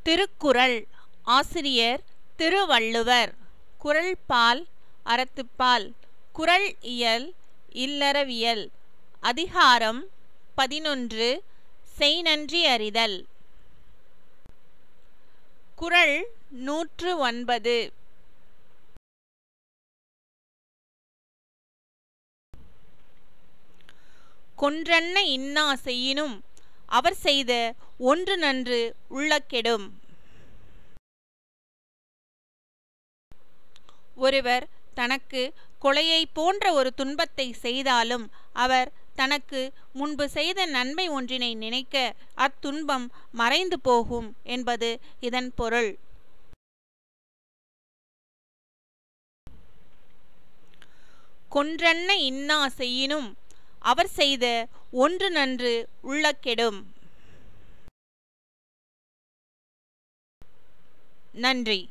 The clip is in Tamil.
திருக்குறள். ஆசிரியர் திருவள்ளுவர். குறள் பால் அறத்துப்பால். குறள் இயல் இல்லறவியல். அதிகாரம் 11. செய்நன்றி அறிதல். குறள் 109. கொன்றன்ன இன்னா செய்யினும் அவர் செய்த ஒன்று நன்று உள்ளக்கெடும். ஒருவர் தனக்கு கொலையை போன்ற ஒரு துன்பத்தை செய்தாலும் அவர் தனக்கு முன்பு செய்த நன்மை ஒன்றினை நினைக்க அத்துன்பம் மறைந்து போகும் என்பது இதன் பொருள். கொன்றன்ன இன்னா செய்யினும் அவர் செய்த ஒன்று நன்று உள்ளக்கெடும். நன்றி.